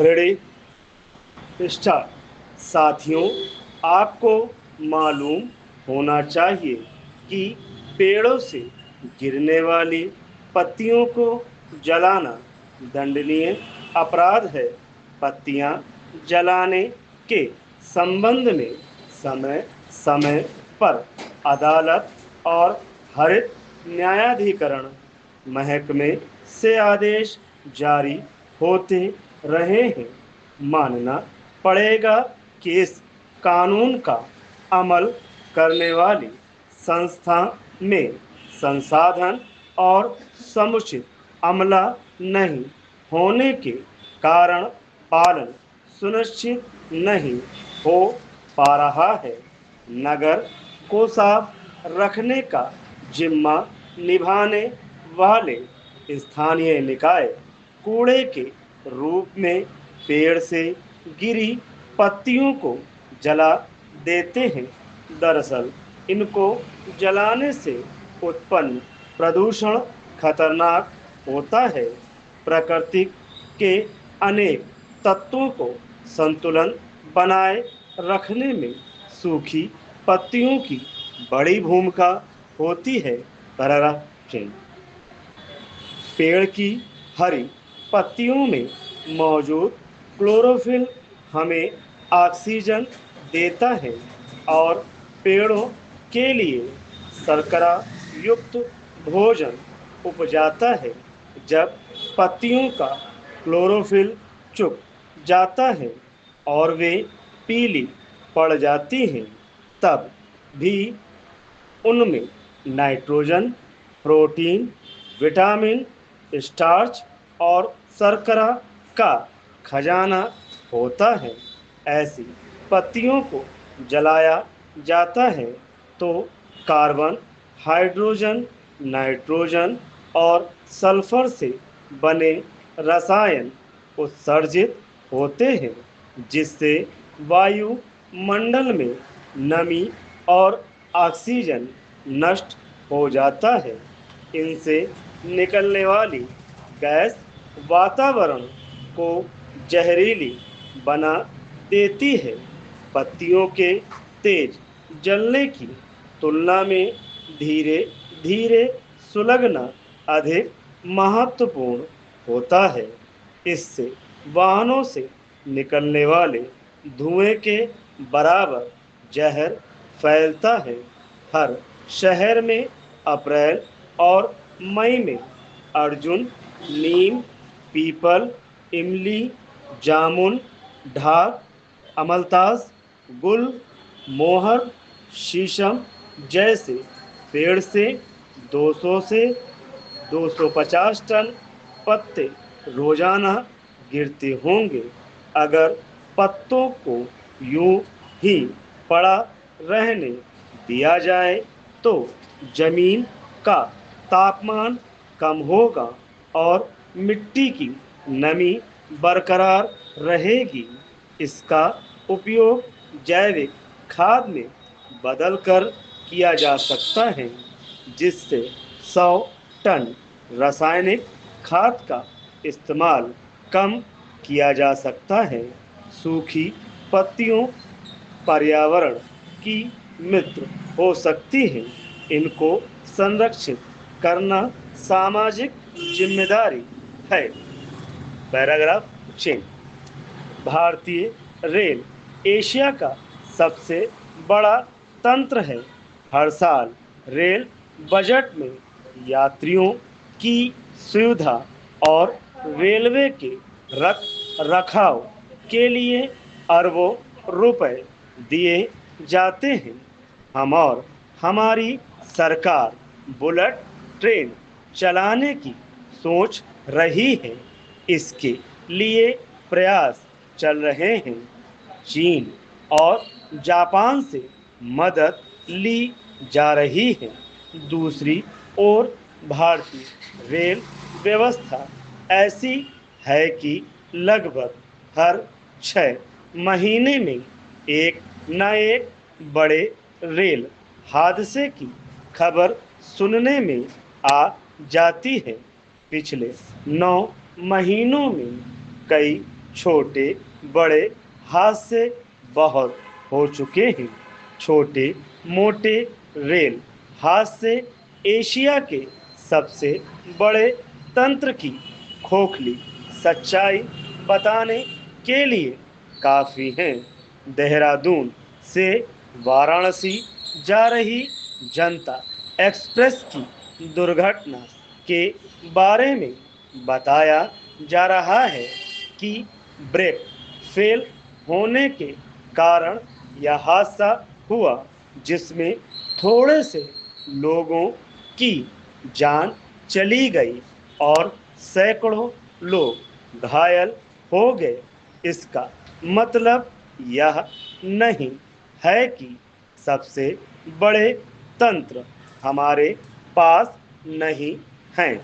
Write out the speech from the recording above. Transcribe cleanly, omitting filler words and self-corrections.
Ready start. साथियों, आपको मालूम होना चाहिए कि पेड़ों से गिरने वाली पत्तियों को जलाना दंडनीय अपराध है। पत्तियां जलाने के संबंध में समय समय पर अदालत और हरित न्यायाधिकरण महकमे से आदेश जारी होते रहे हैं। मानना पड़ेगा कि इस कानून का अमल करने वाली संस्था में संसाधन और समुचित अमला नहीं होने के कारण पालन सुनिश्चित नहीं हो पा रहा है। नगर को साफ रखने का जिम्मा निभाने वाले स्थानीय निकाय कूड़े के रूप में पेड़ से गिरी पत्तियों को जला देते हैं। दरअसल इनको जलाने से उत्पन्न प्रदूषण खतरनाक होता है। प्रकृति के अनेक तत्वों को संतुलन बनाए रखने में सूखी पत्तियों की बड़ी भूमिका होती है। पैराग्राफ 10। पेड़ की हरी पत्तियों में मौजूद क्लोरोफिल हमें ऑक्सीजन देता है और पेड़ों के लिए शर्करा युक्त भोजन उपजाता है। जब पत्तियों का क्लोरोफिल चुक जाता है और वे पीली पड़ जाती हैं, तब भी उनमें नाइट्रोजन, प्रोटीन, विटामिन, स्टार्च और शर्करा का खजाना होता है। ऐसी पत्तियों को जलाया जाता है तो कार्बन, हाइड्रोजन, नाइट्रोजन और सल्फर से बने रसायन उत्सर्जित होते हैं, जिससे वायुमंडल में नमी और ऑक्सीजन नष्ट हो जाता है। इनसे निकलने वाली गैस वातावरण को जहरीली बना देती है। पत्तियों के तेज जलने की तुलना में धीरे धीरे सुलगना अधिक महत्वपूर्ण होता है। इससे वाहनों से निकलने वाले धुएं के बराबर जहर फैलता है। हर शहर में अप्रैल और मई में अर्जुन, नीम, पीपल, इमली, जामुन, ढाक, अमलतास, गुल, मोहर, शीशम जैसे पेड़ से 200 से 250 टन पत्ते रोजाना गिरते होंगे। अगर पत्तों को यूं ही पड़ा रहने दिया जाए तो जमीन का तापमान कम होगा और मिट्टी की नमी बरकरार रहेगी। इसका उपयोग जैविक खाद में बदलकर किया जा सकता है, जिससे 100 टन रासायनिक खाद का इस्तेमाल कम किया जा सकता है। सूखी पत्तियों पर्यावरण की मित्र हो सकती हैं। इनको संरक्षित करना सामाजिक जिम्मेदारी है। पैराग्राफ 6। भारतीय रेल एशिया का सबसे बड़ा तंत्र है। हर साल रेल बजट में यात्रियों की सुविधा और रेलवे के रख रखाव के लिए अरबों रुपए दिए जाते हैं। हम और हमारी सरकार बुलेट ट्रेन चलाने की सोच रही है। इसके लिए प्रयास चल रहे हैं। चीन और जापान से मदद ली जा रही है। दूसरी ओर भारतीय रेल व्यवस्था ऐसी है कि लगभग हर 6 महीने में एक न एक बड़े रेल हादसे की खबर सुनने में आ जाती है। पिछले 9 महीनों में कई छोटे बड़े हादसे बहुत हो चुके हैं। छोटे मोटे रेल हादसे एशिया के सबसे बड़े तंत्र की खोखली सच्चाई बताने के लिए काफ़ी हैं। देहरादून से वाराणसी जा रही जनता एक्सप्रेस की दुर्घटना के बारे में बताया जा रहा है कि ब्रेक फेल होने के कारण यह हादसा हुआ, जिसमें थोड़े से लोगों की जान चली गई और सैकड़ों लोग घायल हो गए। इसका मतलब यह नहीं है कि सबसे बड़े तंत्र हमारे पास नहीं हैं।